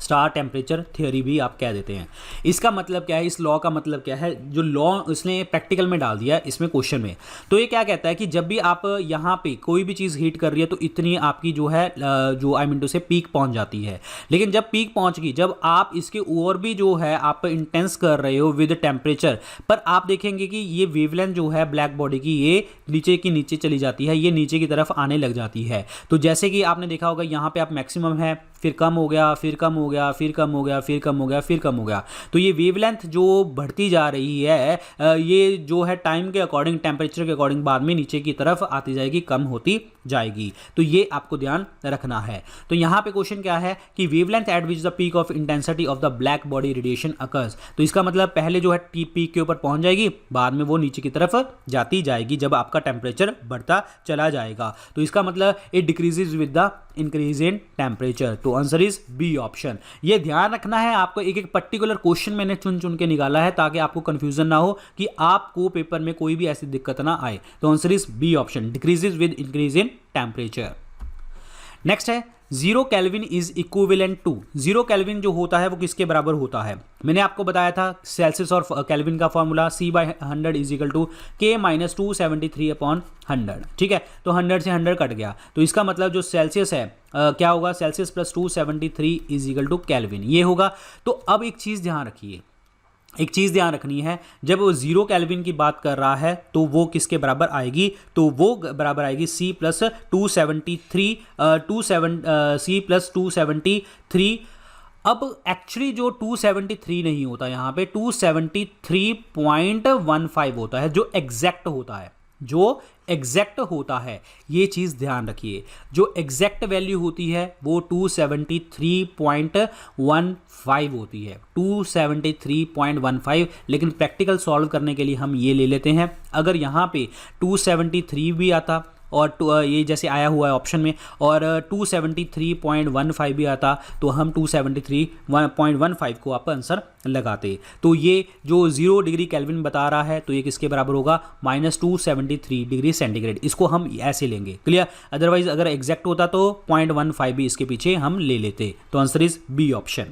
स्टार टेम्परेचर थ्योरी भी आप कह देते हैं। इसका मतलब क्या है, इस लॉ का मतलब क्या है, जो लॉ उसने प्रैक्टिकल में डाल दिया इसमें क्वेश्चन में। तो ये क्या कहता है कि जब भी आप यहाँ पे कोई भी चीज़ हीट कर रही है तो इतनी आपकी जो है जो आई मीन टू से पीक पहुँच जाती है। लेकिन जब पीक पहुँच गई, जब आप इसके और भी जो है आप इंटेंस कर रहे हो विद टेम्परेचर, पर आप देखेंगे कि ये वेवलेंथ जो है ब्लैक बॉडी की ये नीचे की नीचे चली जाती है, ये नीचे की तरफ आने लग जाती है। तो जैसे कि आपने देखा होगा यहाँ पे आप मैक्सिमम है, फिर कम हो गया, फिर कम हो गया, फिर कम हो गया, फिर कम हो गया, फिर कम हो गया। तो ये वेवलेंथ जो बढ़ती जा रही है ये जो है टाइम के अकॉर्डिंग, टेम्परेचर के अकॉर्डिंग बाद में नीचे की तरफ आती जाएगी, कम होती जाएगी। तो ये आपको ध्यान रखना है। तो यहाँ पे क्वेश्चन क्या है कि wavelength at which the peak of intensity of the black body radiation occurs. तो इसका मतलब पहले जो है पीक के ऊपर पहुंच जाएगी, बाद में वो नीचे की तरफ जाती जाएगी जब आपका टेम्परेचर बढ़ता चला जाएगा। तो इसका मतलब it decreases with the increase in temperature. तो आंसर इज बी ऑप्शन। ये ध्यान रखना है आपको, एक एक पर्टिकुलर क्वेश्चन मैंने चुन चुन के निकाला है ताकि आपको कंफ्यूजन ना हो कि आपको पेपर में कोई भी ऐसी दिक्कत ना आए। तो answer is B option, decreases with increase in temperature. Next है 0 Kelvin is equivalent to. 0 Kelvin जो होता है वो किसके बराबर होता है? मैंने आपको बताया था सेल्सियस और केल्विन का formula C/100 is equal to K - 273/100। ठीक है, तो 100 से 100 कट गया, तो इसका मतलब जो सेल्सियस है क्या होगा, Celsius plus 273 is equal to Kelvin, ये होगा। तो अब एक चीज़ ध्यान रखिए, एक चीज़ ध्यान रखनी है, जब वो 0 केल्विन की बात कर रहा है तो वो किसके बराबर आएगी, तो वो बराबर आएगी C प्लस 273 273। अब एक्चुअली जो 273 नहीं होता यहाँ पे, 273.15 होता है, जो एग्जैक्ट होता है, जो एग्जैक्ट होता है। ये चीज़ ध्यान रखिए, जो एग्जैक्ट वैल्यू होती है वो 273.15 होती है, 273.15। लेकिन प्रैक्टिकल सॉल्व करने के लिए हम ये ले लेते हैं, अगर यहाँ पे 273 भी आता और ये जैसे आया हुआ है ऑप्शन में, और 273.15 भी आता, तो हम 273.15 को आप आंसर लगाते। तो ये जो 0 डिग्री केल्विन बता रहा है तो ये किसके बराबर होगा, -273 डिग्री सेंटीग्रेड। इसको हम ऐसे लेंगे, क्लियर। अदरवाइज अगर एग्जैक्ट होता तो 0.15 भी इसके पीछे हम ले लेते। तो answer is B option.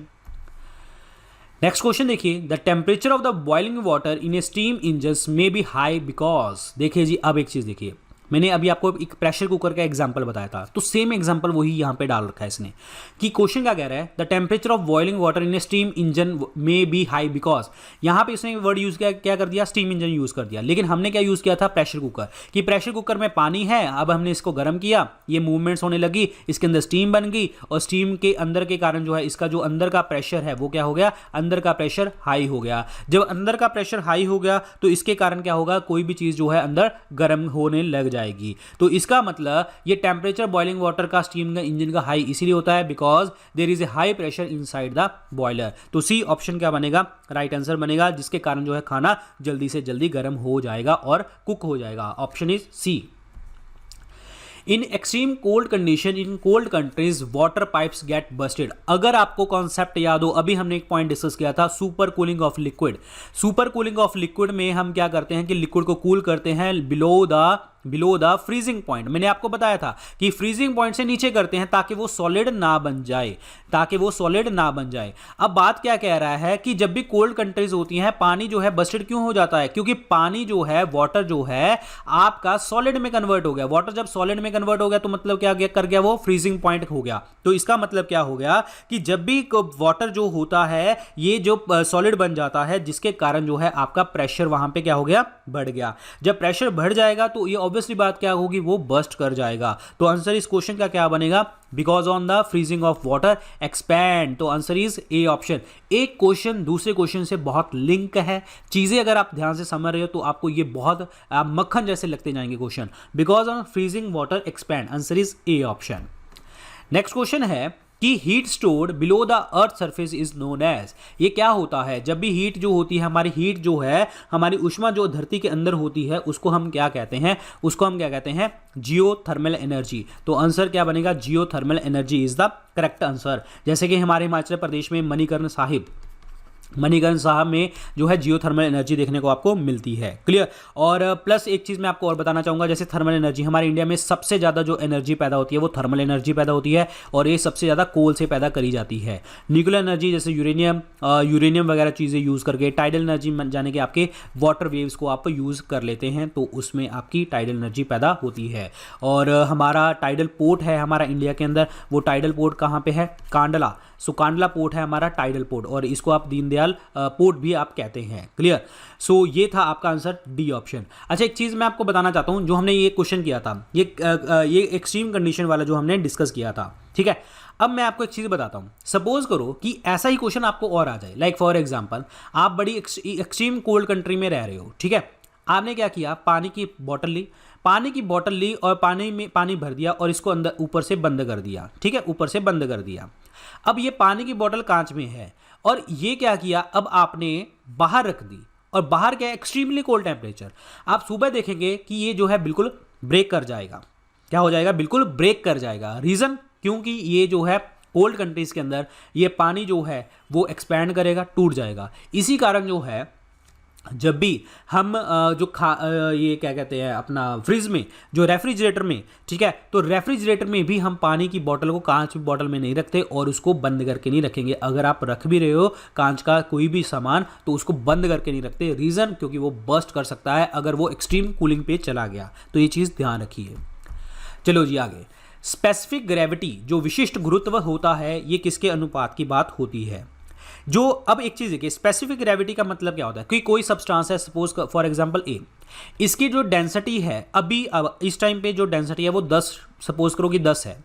Next question देखिए, the temperature of the boiling water in a steam engine may be high because. देखिए जी, अब एक चीज़ देखिए, मैंने अभी आपको एक प्रेशर कुकर का एग्जांपल बताया था, तो सेम एग्जांपल वही यहाँ पे डाल रखा है इसने, कि क्वेश्चन क्या कह रहा है, the temperature of boiling water in a steam engine may be high because. यहाँ पे इसने वर्ड यूज किया, क्या कर दिया, स्टीम इंजन यूज कर दिया। लेकिन हमने क्या यूज किया था, प्रेशर कुकर, कि प्रेशर कुकर में पानी है, अब हमने इसको गर्म किया, ये मूवमेंट्स होने लगी, इसके अंदर स्टीम बन गई, और स्टीम के अंदर के कारण जो है इसका जो अंदर का प्रेशर है वो क्या हो गया, अंदर का प्रेशर हाई हो गया। जब अंदर का प्रेशर हाई हो गया तो इसके कारण क्या होगा, कोई भी चीज जो है अंदर गर्म होने लग जाएगी। तो इसका मतलब ये टेम्परेचर बॉइलिंग वाटर का, स्टीम का, इंजन का हाई इसीलिए होता है because there is a high pressure inside the boiler. तो सी ऑप्शन क्या बनेगा, राइट आंसर बनेगा, जिसके कारण जो है खाना जल्दी से जल्दी गर्म हो जाएगा और कुक हो जाएगा। Option is C. In extreme cold condition in cold countries water pipes get busted. अगर आपको कॉन्सेप्ट याद हो, अभी हमने एक पॉइंट डिस्कस किया था, super cooling of liquid. Super cooling of liquid में हम क्या करते हैं कि लिक्विड को कूल करते हैं बिलो द फ्रीजिंग पॉइंट। मैंने आपको बताया था कि फ्रीजिंग पॉइंट से नीचे करते हैं ताकि वो सॉलिड ना बन जाए, अब बात क्या कह रहा है कि जब भी कोल्ड कंट्रीज होती हैं, पानी जो है बस्टेड क्यों हो जाता है, क्योंकि पानी जो है, वाटर जो है आपका सॉलिड में कन्वर्ट हो गया। वाटर जब सॉलिड में कन्वर्ट हो गया तो मतलब क्या कर गया, वो फ्रीजिंग पॉइंट हो गया। तो इसका मतलब क्या हो गया कि जब भी वाटर जो होता है ये जो सॉलिड बन जाता है, जिसके कारण जो है आपका प्रेशर वहां पे क्या हो गया, बढ़ गया। जब प्रेशर बढ़ जाएगा तो ये ऑब्वियसली बात क्या होगी, वो बस्ट कर जाएगा। तो आंसर इस क्वेश्चन का क्या बनेगा, because on the freezing of water expand. तो आंसर इज ए ऑप्शन। एक क्वेश्चन दूसरे क्वेश्चन से बहुत लिंक है, चीजें अगर आप ध्यान से समझ रहे हो तो आपको ये बहुत मक्खन जैसे लगते जाएंगे question. Because on freezing water expand, answer is A option. Next question है कि heat stored below the earth surface is known as, ये क्या होता है, जब भी हीट जो होती है, हमारी हीट जो है, हमारी ऊष्मा जो धरती के अंदर होती है, उसको हम क्या कहते हैं, उसको हम क्या कहते हैं, जियोथर्मल एनर्जी। तो आंसर क्या बनेगा, geothermal energy is the correct answer. जैसे कि हमारे हिमाचल प्रदेश में मणिकर्ण साहब में जो है जियोथर्मल एनर्जी देखने को आपको मिलती है। क्लियर। और प्लस एक चीज़ मैं आपको और बताना चाहूँगा, जैसे थर्मल एनर्जी, हमारे इंडिया में सबसे ज़्यादा जो एनर्जी पैदा होती है वो थर्मल एनर्जी पैदा होती है, और ये सबसे ज़्यादा कोल से पैदा करी जाती है। न्यूक्लियर एनर्जी जैसे यूरेनियम वगैरह चीज़ें यूज़ करके, टाइडल एनर्जी जाने के आपके वाटर वेव्स को आप यूज़ कर लेते हैं, तो उसमें आपकी टाइडल एनर्जी पैदा होती है। और हमारा टाइडल पोर्ट है हमारा इंडिया के अंदर, वो टाइडल पोर्ट कहाँ पे है, कांडला। सो कांडला पोर्ट है हमारा टाइडल पोर्ट, और इसको आप दीनदयाल पोर्ट भी आप कहते हैं। क्लियर। सो ये था आपका आंसर डी ऑप्शन। अच्छा, एक चीज़ मैं आपको बताना चाहता हूँ, जो हमने ये क्वेश्चन किया था, ये एक्सट्रीम कंडीशन वाला जो हमने डिस्कस किया था, ठीक है। अब मैं आपको एक चीज़ बताता हूँ, सपोज करो कि ऐसा ही क्वेश्चन आपको और आ जाए, लाइक फॉर एग्जाम्पल आप बड़ी एक्सट्रीम कोल्ड कंट्री में रह रहे हो, ठीक है। आपने क्या किया, पानी की बोतल ली और पानी भर दिया और इसको अंदर ऊपर से बंद कर दिया, ठीक है, ऊपर से बंद कर दिया। अब ये पानी की बोतल कांच में है, और ये क्या किया, अब आपने बाहर रख दी, और बाहर क्या है, एक्सट्रीमली कोल्ड टेम्परेचर। आप सुबह देखेंगे कि ये जो है बिल्कुल ब्रेक कर जाएगा। क्या हो जाएगा, बिल्कुल ब्रेक कर जाएगा। रीज़न, क्योंकि ये जो है कोल्ड कंट्रीज़ के अंदर ये पानी जो है वो एक्सपैंड करेगा, टूट जाएगा। इसी कारण जो है जब भी हम ये क्या कहते हैं अपना फ्रिज में, जो रेफ्रिजरेटर में, ठीक है, तो रेफ्रिजरेटर में भी हम पानी की बोतल को कांच की बोतल में नहीं रखते और उसको बंद करके नहीं रखेंगे। अगर आप रख भी रहे हो कांच का कोई भी सामान, तो उसको बंद करके नहीं रखते। रीज़न, क्योंकि वो बर्स्ट कर सकता है अगर वो एक्सट्रीम कूलिंग पे चला गया। तो ये चीज़ ध्यान रखिए। चलो जी आगे। स्पेसिफिक ग्रेविटी, जो विशिष्ट गुरुत्व होता है, ये किसके अनुपात की बात होती है। जो अब एक चीज़ है कि स्पेसिफिक ग्रेविटी का मतलब क्या होता है कि कोई सब्सटेंस है, सपोज फॉर एग्जांपल ए, इसकी जो डेंसिटी है अभी अब इस टाइम पे जो डेंसिटी है वो 10, सपोज करो कि 10 है।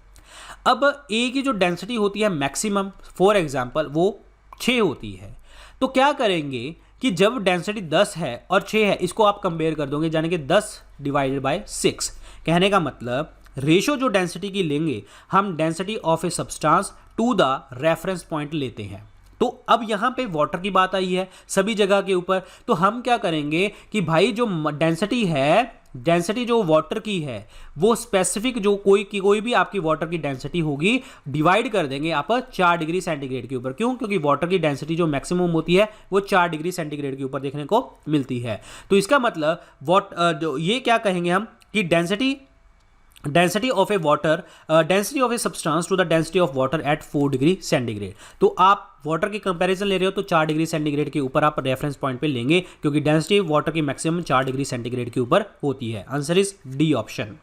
अब ए की जो डेंसिटी होती है मैक्सिमम, फॉर एग्जांपल वो 6 होती है। तो क्या करेंगे कि जब डेंसिटी 10 है और 6 है, इसको आप कंपेयर कर दोगे, यानी कि 10 डिवाइडेड बाय 6। कहने का मतलब रेशो जो डेंसिटी की लेंगे, हम density of a substance to the reference point लेते हैं। तो अब यहाँ पे वाटर की बात आई है सभी जगह के ऊपर, तो हम क्या करेंगे कि भाई जो डेंसिटी है, डेंसिटी जो वाटर की है वो स्पेसिफिक जो कोई भी आपकी वाटर की डेंसिटी होगी, डिवाइड कर देंगे आप 4 डिग्री सेंटीग्रेड के ऊपर। क्यों? क्योंकि वाटर की डेंसिटी जो मैक्सिमम होती है वो 4 डिग्री सेंटीग्रेड के ऊपर देखने को मिलती है। तो इसका मतलब ये क्या कहेंगे हम कि density of a substance to the density of water at 4 degree centigrade. तो आप वाटर की कंपैरिजन ले रहे हो तो 4 डिग्री सेंटीग्रेड के ऊपर आप रेफरेंस पॉइंट पे लेंगे, क्योंकि डेंसिटी वाटर की मैक्सिमम 4 डिग्री सेंटीग्रेड के ऊपर होती है। Answer is D option.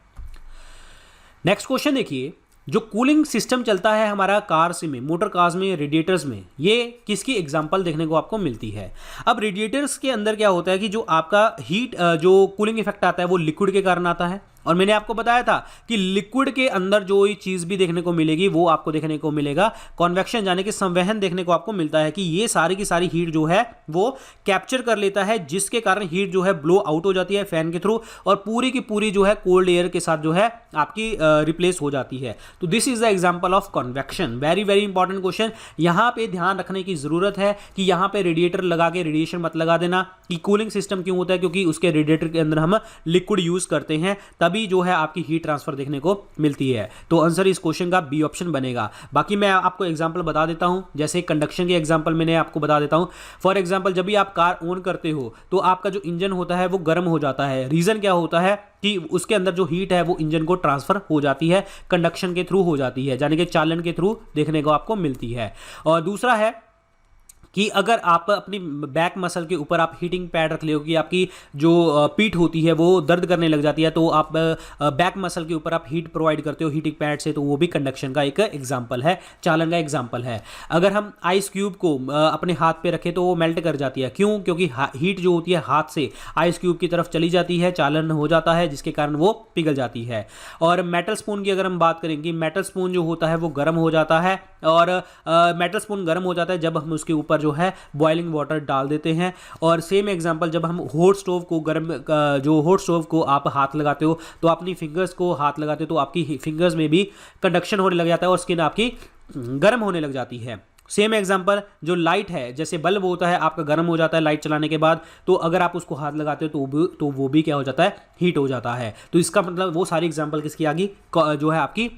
Next question देखिए, जो कूलिंग सिस्टम चलता है हमारा कार्स में, मोटर कार्स में, रेडिएटर्स में, ये किसकी एग्जांपल देखने को आपको मिलती है। अब रेडिएटर्स के अंदर क्या होता है कि जो आपका हीट जो कूलिंग इफेक्ट आता है वो लिक्विड के कारण आता है, और मैंने आपको बताया था कि लिक्विड के अंदर जो चीज़ भी देखने को मिलेगी वो आपको देखने को मिलेगा कॉन्वेक्शन, यानी कि संवहन देखने को आपको मिलता है कि ये सारी की सारी हीट जो है वो कैप्चर कर लेता है, जिसके कारण हीट जो है ब्लो आउट हो जाती है फैन के थ्रू, और पूरी की पूरी जो है कोल्ड एयर के साथ जो है आपकी रिप्लेस हो जाती है। तो this is the example of convection. Very very important question. यहाँ पे ध्यान रखने की जरूरत है कि यहाँ पे रेडिएटर लगा के रेडिएशन मत लगा देना। कि कूलिंग सिस्टम क्यों होता है, क्योंकि उसके रेडिएटर के अंदर हम लिक्विड यूज करते हैं, तभी जो है आपकी हीट ट्रांसफर देखने को मिलती है। तो आंसर इस क्वेश्चन का बी ऑप्शन बनेगा। बाकी मैं आपको एग्जांपल बता देता हूं, जैसे कंडक्शन के एग्जांपल मैंने आपको बता देता हूं। फॉर एग्जांपल जब भी आप कार ऑन करते हो तो आपका जो इंजन होता है वो गर्म हो जाता है। रीजन क्या होता है कि उसके अंदर जो हीट है वो इंजन को ट्रांसफर हो जाती है, कंडक्शन के थ्रू हो जाती है, यानी कि चालन के थ्रू देखने को आपको मिलती है। और दूसरा है कि अगर आप अपनी बैक मसल के ऊपर आप हीटिंग पैड रख लो कि आपकी जो पीठ होती है वो दर्द करने लग जाती है, तो आप बैक मसल के ऊपर आप हीट प्रोवाइड करते हो हीटिंग पैड से, तो वो भी कंडक्शन का एक एग्जांपल है, चालन का एग्जांपल है। अगर हम आइस क्यूब को अपने हाथ पे रखें तो वो मेल्ट कर जाती है। क्यों? क्योंकि हीट जो होती है हाथ से आइस क्यूब की तरफ चली जाती है, चालन हो जाता है, जिसके कारण वो पिघल जाती है। और मेटल स्पून की अगर हम बात करेंगे, मेटल स्पून जो होता है वो गर्म हो जाता है, और मेटल स्पून गर्म हो जाता है जब हम उसके ऊपर जो है बॉइलिंग वाटर डाल देते हैं। और सेम एग्जांपल जब हम हॉट स्टोव को हॉट स्टोव को आप हाथ लगाते हो तो अपनी फिंगर्स को हाथ लगाते हो तो आपकी फिंगर्स में भी कंडक्शन होने लग जाता है और स्किन आपकी गर्म होने लग जाती है। सेम एग्जांपल, जो लाइट है, जैसे बल्ब होता है आपका गर्म हो जाता है लाइट चलाने के बाद, तो अगर आप उसको हाथ लगाते हो तो वो भी क्या हो जाता है, हीट हो जाता है। तो इसका मतलब वो सारी एग्जांपल किसकी आ गई, जो है आपकी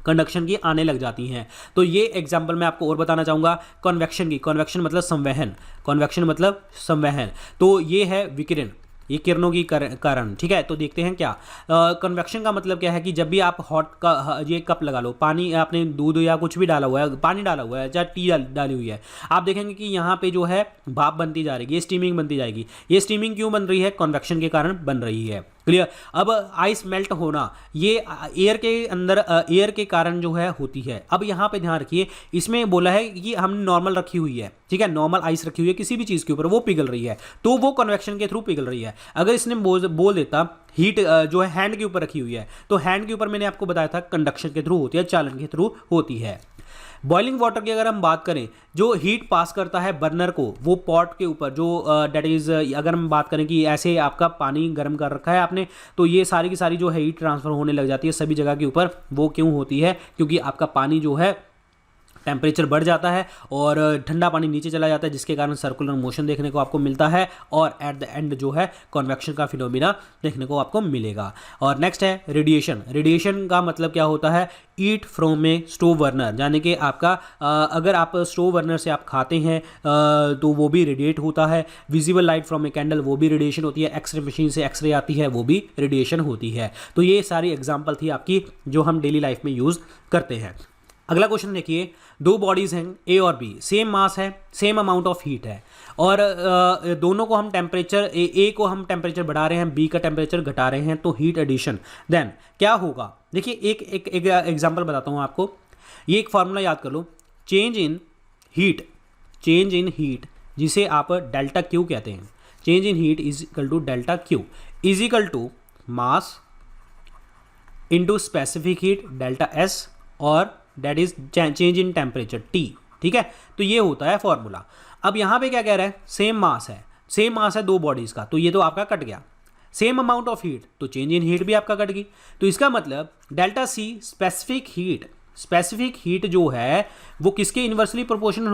कंडक्शन की आने लग जाती हैं। तो ये एग्जांपल मैं आपको और बताना चाहूँगा कन्वेक्शन की। कन्वेक्शन मतलब संवहन, कन्वेक्शन मतलब संवहन। तो ये है विकिरण, ये किरणों की कारण, ठीक है। तो देखते हैं क्या कन्वेक्शन का मतलब क्या है कि जब भी आप हॉट का ये कप लगा लो, पानी आपने दूध या कुछ भी डाला हुआ है, पानी डाला हुआ है, चाहे टी डाली हुई है, आप देखेंगे कि यहाँ पे जो है भाप बनती जा रही है, ये स्टीमिंग बनती जाएगी। ये स्टीमिंग क्यों बन रही है, कन्वेक्शन के कारण बन रही है। क्लियर। अब आइस मेल्ट होना, ये एयर के अंदर एयर के कारण जो है होती है। अब यहाँ पे ध्यान रखिए, इसमें बोला है कि हमने नॉर्मल रखी हुई है, ठीक है, नॉर्मल आइस रखी हुई है किसी भी चीज़ के ऊपर, वो पिघल रही है, तो वो कन्वेक्शन के थ्रू पिघल रही है। अगर इसने बोल देता हीट जो है हैंड के ऊपर रखी हुई है, तो हैंड के ऊपर मैंने आपको बताया था कंडक्शन के थ्रू होती है, चालन के थ्रू होती है। बॉइलिंग वाटर की अगर हम बात करें, जो हीट पास करता है बर्नर को, वो पॉट के ऊपर जो डेट इज़, अगर हम बात करें कि ऐसे आपका पानी गर्म कर रखा है आपने, तो ये सारी की सारी जो है हीट ट्रांसफ़र होने लग जाती है सभी जगह के ऊपर। वो क्यों होती है, क्योंकि आपका पानी जो है टेम्परेचर बढ़ जाता है और ठंडा पानी नीचे चला जाता है, जिसके कारण सर्कुलर मोशन देखने को आपको मिलता है और एट द एंड जो है कन्वेक्शन का फिनोमिना देखने को आपको मिलेगा। और नेक्स्ट है रेडिएशन। रेडिएशन का मतलब क्या होता है, eat from A stove burner, यानी कि आपका अगर आप स्टोव बर्नर से आप खाते हैं तो वो भी रेडिएट होता है। Visible light from a candle, वो भी रेडिएशन होती है। एक्सरे मशीन से एक्सरे आती है, वो भी रेडिएशन होती है। तो ये सारी एग्जाम्पल थी आपकी जो हम डेली लाइफ में यूज़ करते हैं। अगला क्वेश्चन देखिए, दो बॉडीज़ हैं ए और बी, सेम मास है, सेम अमाउंट ऑफ हीट है, और दोनों को हम टेम्परेचर ए को हम टेम्परेचर बढ़ा रहे हैं, बी का टेम्परेचर घटा रहे हैं, तो हीट एडिशन, देन क्या होगा। देखिए एक एग्जांपल बताता हूँ आपको। ये एक फार्मूला याद कर लो, चेंज इन हीट जिसे आप डेल्टा क्यू कहते हैं। Change in heat is equal to delta Q is equal to mass into specific heat delta S, और that is change in temperature T, ठीक है। तो ये होता है फॉर्मूला। अब यहाँ पे क्या कह रहा है, सेम मास है दो बॉडीज़ का, तो ये तो आपका कट गया। सेम अमाउंट ऑफ हीट, तो चेंज इन हीट भी आपका कट गई। तो इसका मतलब डेल्टा सी स्पेसिफिक हीट जो है वो किसके इन्वर्सली प्रोपोर्शनल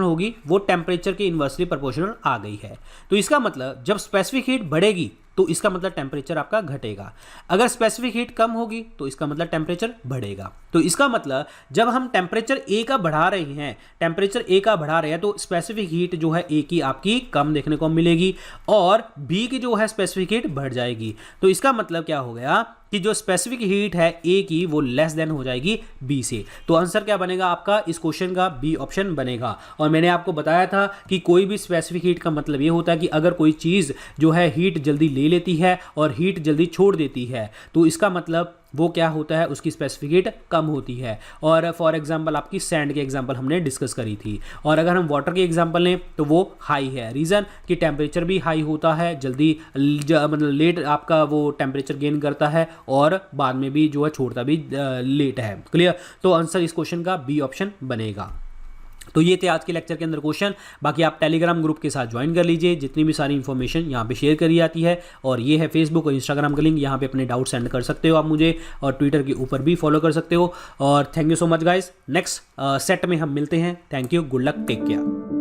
होगी, वो टेम्परेचर के इन्वर्सली प्रोपोर्शनल आ गई है। तो इसका मतलब जब स्पेसिफिक हीट बढ़ेगी तो इसका मतलब टेम्परेचर आपका घटेगा, अगर स्पेसिफिक हीट कम होगी तो इसका मतलब टेम्परेचर बढ़ेगा। तो इसका मतलब जब हम टेम्परेचर ए का बढ़ा रहे हैं तो स्पेसिफिक हीट जो है ए की आपकी कम देखने को मिलेगी और बी की जो है स्पेसिफिक हीट बढ़ जाएगी। तो इसका मतलब क्या हो गया कि जो स्पेसिफिक हीट है ए की वो लेस देन हो जाएगी बी से। तो आंसर क्या बनेगा आपका इस क्वेश्चन का, बी ऑप्शन बनेगा। और मैंने आपको बताया था कि कोई भी स्पेसिफिक हीट का मतलब ये होता है कि अगर कोई चीज़ जो है हीट जल्दी ले लेती है और हीट जल्दी छोड़ देती है, तो इसका मतलब वो क्या होता है, उसकी स्पेसिफिक हीट कम होती है। और फॉर एग्जांपल आपकी सैंड की एग्जांपल हमने डिस्कस करी थी। और अगर हम वाटर की एग्जांपल लें तो वो हाई है, रीज़न कि टेम्परेचर भी हाई होता है, जल्दी मतलब लेट आपका वो टेम्परेचर गेन करता है और बाद में भी जो है छोड़ता भी लेट है। क्लियर। तो आंसर इस क्वेश्चन का बी ऑप्शन बनेगा। तो ये थे आज के लेक्चर के अंदर क्वेश्चन। बाकी आप टेलीग्राम ग्रुप के साथ ज्वाइन कर लीजिए, जितनी भी सारी इन्फॉर्मेशन यहाँ पे शेयर करी जाती है। और ये है फेसबुक और इंस्टाग्राम का लिंक, यहाँ पे अपने डाउट सेंड कर सकते हो आप मुझे, और ट्विटर के ऊपर भी फॉलो कर सकते हो। और thank you so much guys. Next set में हम मिलते हैं। Thank you, good luck, take care.